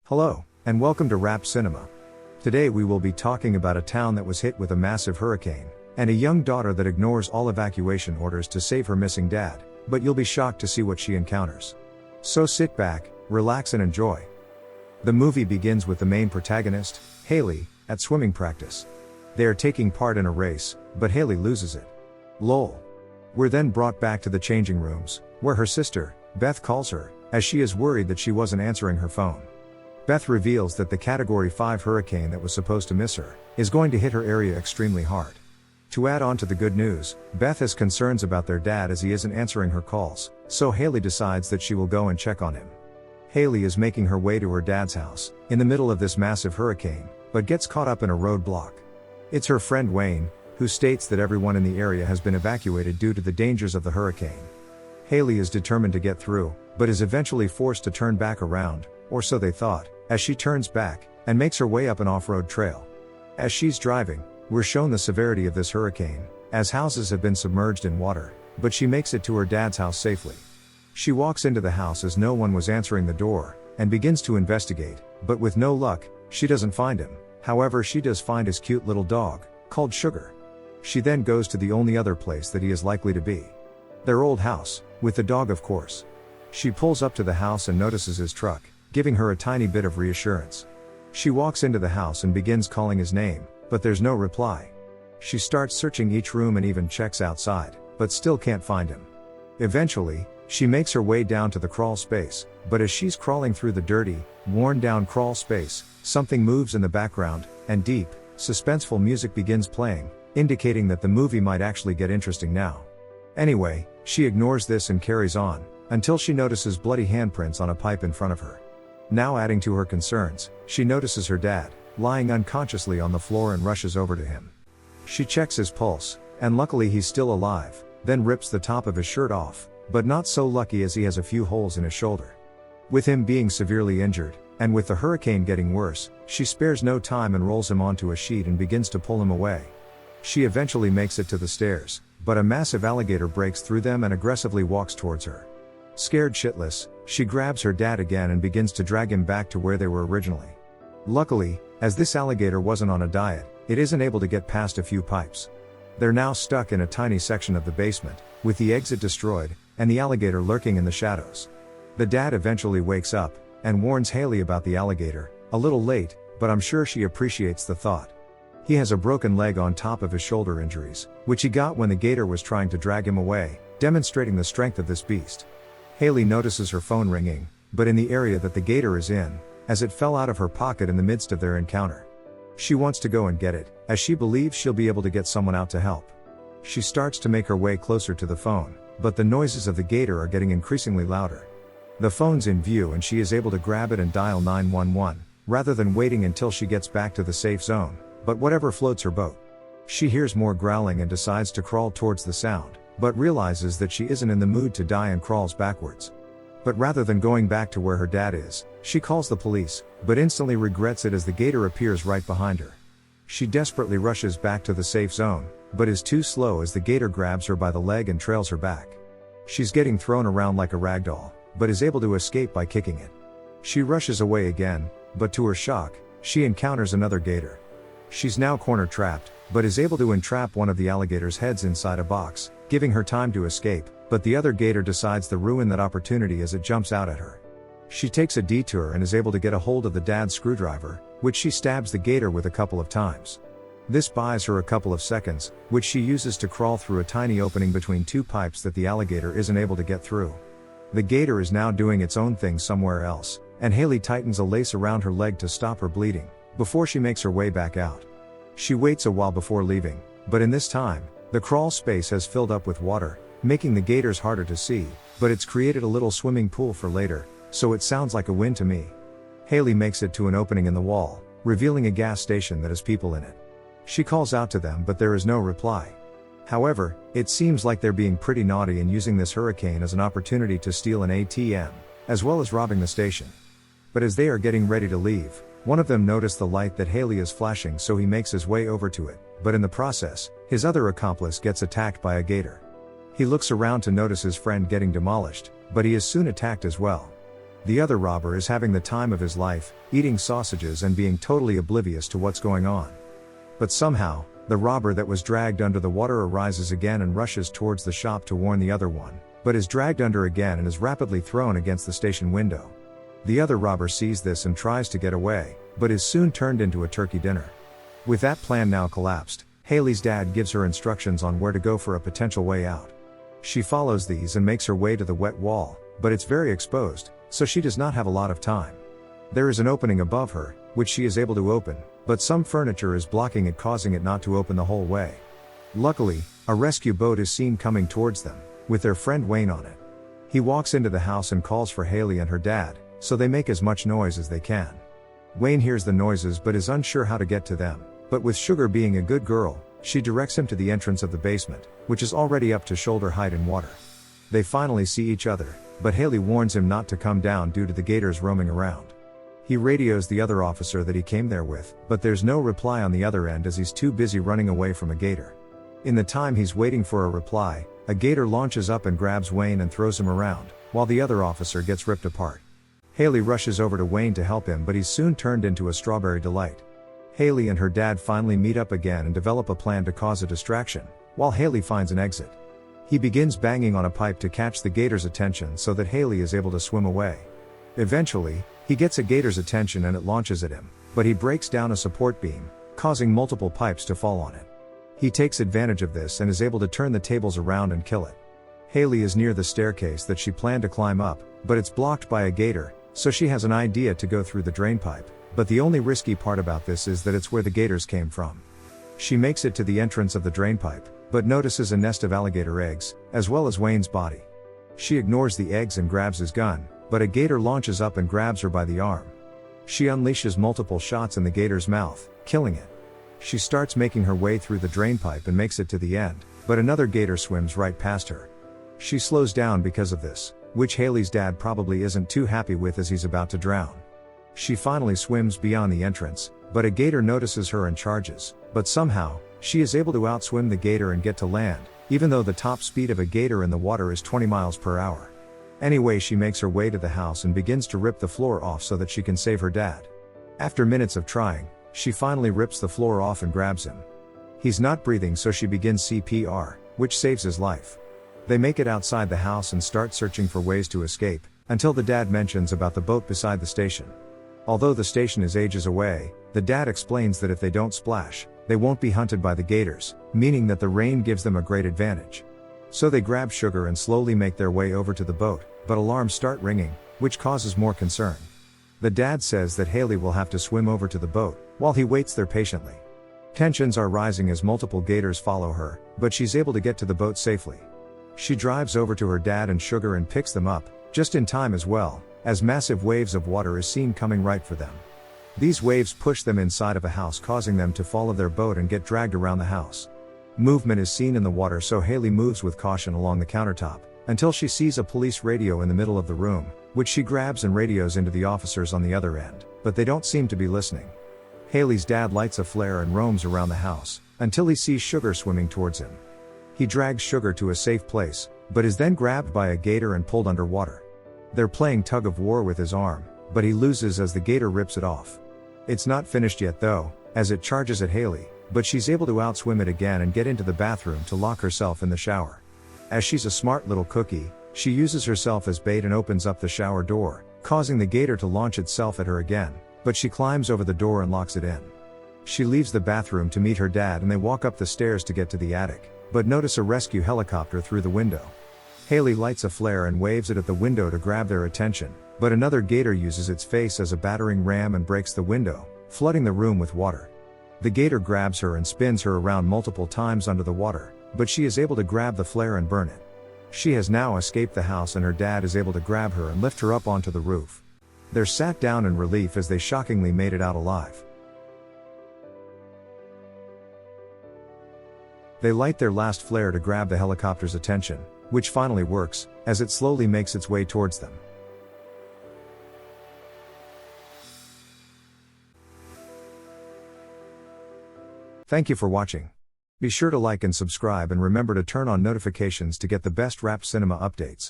Hello, and welcome to Rap Cinema. Today we will be talking about a town that was hit with a massive hurricane, and a young daughter that ignores all evacuation orders to save her missing dad, but you'll be shocked to see what she encounters. So sit back, relax and enjoy. The movie begins with the main protagonist, Haley, at swimming practice. They are taking part in a race, but Haley loses it. Lol. We're then brought back to the changing rooms, where her sister, Beth calls her, as she is worried that she wasn't answering her phone. Beth reveals that the Category 5 hurricane that was supposed to miss her, is going to hit her area extremely hard. To add on to the good news, Beth has concerns about their dad as he isn't answering her calls, so Haley decides that she will go and check on him. Haley is making her way to her dad's house, in the middle of this massive hurricane, but gets caught up in a roadblock. It's her friend Wayne, who states that everyone in the area has been evacuated due to the dangers of the hurricane. Haley is determined to get through, but is eventually forced to turn back around, or so they thought, as she turns back, and makes her way up an off-road trail. As she's driving, we're shown the severity of this hurricane, as houses have been submerged in water, but she makes it to her dad's house safely. She walks into the house as no one was answering the door, and begins to investigate, but with no luck, she doesn't find him. However, she does find his cute little dog, called Sugar. She then goes to the only other place that he is likely to be. Their old house, with the dog of course. She pulls up to the house and notices his truck, giving her a tiny bit of reassurance. She walks into the house and begins calling his name, but there's no reply. She starts searching each room and even checks outside, but still can't find him. Eventually, she makes her way down to the crawl space, but as she's crawling through the dirty, worn down crawl space, something moves in the background, and deep, suspenseful music begins playing, indicating that the movie might actually get interesting now. Anyway, she ignores this and carries on, until she notices bloody handprints on a pipe in front of her. Now adding to her concerns, she notices her dad, lying unconsciously on the floor and rushes over to him. She checks his pulse, and luckily he's still alive, then rips the top of his shirt off, but not so lucky as he has a few holes in his shoulder. With him being severely injured, and with the hurricane getting worse, she spares no time and rolls him onto a sheet and begins to pull him away. She eventually makes it to the stairs, but a massive alligator breaks through them and aggressively walks towards her. Scared shitless, she grabs her dad again and begins to drag him back to where they were originally. Luckily, as this alligator wasn't on a diet, it isn't able to get past a few pipes. They're now stuck in a tiny section of the basement, with the exit destroyed, and the alligator lurking in the shadows. The dad eventually wakes up, and warns Haley about the alligator, a little late, but I'm sure she appreciates the thought. He has a broken leg on top of his shoulder injuries, which he got when the gator was trying to drag him away, demonstrating the strength of this beast. Haley notices her phone ringing, but in the area that the gator is in, as it fell out of her pocket in the midst of their encounter. She wants to go and get it, as she believes she'll be able to get someone out to help. She starts to make her way closer to the phone, but the noises of the gator are getting increasingly louder. The phone's in view and she is able to grab it and dial 911, rather than waiting until she gets back to the safe zone, but whatever floats her boat. She hears more growling and decides to crawl towards the sound, but realizes that she isn't in the mood to die and crawls backwards. But rather than going back to where her dad is, she calls the police, but instantly regrets it as the gator appears right behind her. She desperately rushes back to the safe zone, but is too slow as the gator grabs her by the leg and trails her back. She's getting thrown around like a ragdoll, but is able to escape by kicking it. She rushes away again, but to her shock, she encounters another gator. She's now corner-trapped, but is able to entrap one of the alligator's heads inside a box, giving her time to escape, but the other gator decides to ruin that opportunity as it jumps out at her. She takes a detour and is able to get a hold of the dad's screwdriver, which she stabs the gator with a couple of times. This buys her a couple of seconds, which she uses to crawl through a tiny opening between two pipes that the alligator isn't able to get through. The gator is now doing its own thing somewhere else, and Haley tightens a lace around her leg to stop her bleeding, before she makes her way back out. She waits a while before leaving, but in this time, the crawl space has filled up with water, making the gators harder to see, but it's created a little swimming pool for later, so it sounds like a win to me. Haley makes it to an opening in the wall, revealing a gas station that has people in it. She calls out to them but there is no reply. However, it seems like they're being pretty naughty and using this hurricane as an opportunity to steal an ATM, as well as robbing the station. But as they are getting ready to leave, one of them noticed the light that Haley is flashing, so he makes his way over to it, but in the process, his other accomplice gets attacked by a gator. He looks around to notice his friend getting demolished, but he is soon attacked as well. The other robber is having the time of his life, eating sausages and being totally oblivious to what's going on. But somehow, the robber that was dragged under the water arises again and rushes towards the shop to warn the other one, but is dragged under again and is rapidly thrown against the station window. The other robber sees this and tries to get away, but is soon turned into a turkey dinner. With that plan now collapsed, Haley's dad gives her instructions on where to go for a potential way out. She follows these and makes her way to the wet wall, but it's very exposed, so she does not have a lot of time. There is an opening above her, which she is able to open, but some furniture is blocking it, causing it not to open the whole way. Luckily, a rescue boat is seen coming towards them, with their friend Wayne on it. He walks into the house and calls for Haley and her dad, so they make as much noise as they can. Wayne hears the noises but is unsure how to get to them, but with Sugar being a good girl, she directs him to the entrance of the basement, which is already up to shoulder height in water. They finally see each other, but Haley warns him not to come down due to the gators roaming around. He radios the other officer that he came there with, but there's no reply on the other end as he's too busy running away from a gator. In the time he's waiting for a reply, a gator launches up and grabs Wayne and throws him around, while the other officer gets ripped apart. Haley rushes over to Wayne to help him, but he's soon turned into a strawberry delight. Haley and her dad finally meet up again and develop a plan to cause a distraction, while Haley finds an exit. He begins banging on a pipe to catch the gator's attention so that Haley is able to swim away. Eventually, he gets a gator's attention and it launches at him, but he breaks down a support beam, causing multiple pipes to fall on it. He takes advantage of this and is able to turn the tables around and kill it. Haley is near the staircase that she planned to climb up, but it's blocked by a gator, so she has an idea to go through the drain pipe, but the only risky part about this is that it's where the gators came from. She makes it to the entrance of the drain pipe, but notices a nest of alligator eggs, as well as Wayne's body. She ignores the eggs and grabs his gun, but a gator launches up and grabs her by the arm. She unleashes multiple shots in the gator's mouth, killing it. She starts making her way through the drain pipe and makes it to the end, but another gator swims right past her. She slows down because of this, which Haley's dad probably isn't too happy with as he's about to drown. She finally swims beyond the entrance, but a gator notices her and charges, but somehow, she is able to outswim the gator and get to land, even though the top speed of a gator in the water is 20 miles per hour. Anyway, she makes her way to the house and begins to rip the floor off so that she can save her dad. After minutes of trying, she finally rips the floor off and grabs him. He's not breathing, so she begins CPR, which saves his life. They make it outside the house and start searching for ways to escape, until the dad mentions about the boat beside the station. Although the station is ages away, the dad explains that if they don't splash, they won't be hunted by the gators, meaning that the rain gives them a great advantage. So they grab Sugar and slowly make their way over to the boat, but alarms start ringing, which causes more concern. The dad says that Haley will have to swim over to the boat, while he waits there patiently. Tensions are rising as multiple gators follow her, but she's able to get to the boat safely. She drives over to her dad and Sugar and picks them up, just in time as well, as massive waves of water is seen coming right for them. These waves push them inside of a house, causing them to fall of their boat and get dragged around the house. Movement is seen in the water, so Haley moves with caution along the countertop, until she sees a police radio in the middle of the room, which she grabs and radios into the officers on the other end, but they don't seem to be listening. Haley's dad lights a flare and roams around the house, until he sees Sugar swimming towards him. He drags Sugar to a safe place, but is then grabbed by a gator and pulled underwater. They're playing tug of war with his arm, but he loses as the gator rips it off. It's not finished yet though, as it charges at Haley, but she's able to outswim it again and get into the bathroom to lock herself in the shower. As she's a smart little cookie, she uses herself as bait and opens up the shower door, causing the gator to launch itself at her again, but she climbs over the door and locks it in. She leaves the bathroom to meet her dad and they walk up the stairs to get to the attic, but notice a rescue helicopter through the window. Haley lights a flare and waves it at the window to grab their attention, but another gator uses its face as a battering ram and breaks the window, flooding the room with water. The gator grabs her and spins her around multiple times under the water, but she is able to grab the flare and burn it. She has now escaped the house and her dad is able to grab her and lift her up onto the roof. They're sat down in relief as they shockingly made it out alive. They light their last flare to grab the helicopter's attention, which finally works, as it slowly makes its way towards them. Thank you for watching. Be sure to like and subscribe and remember to turn on notifications to get the best rap cinema updates.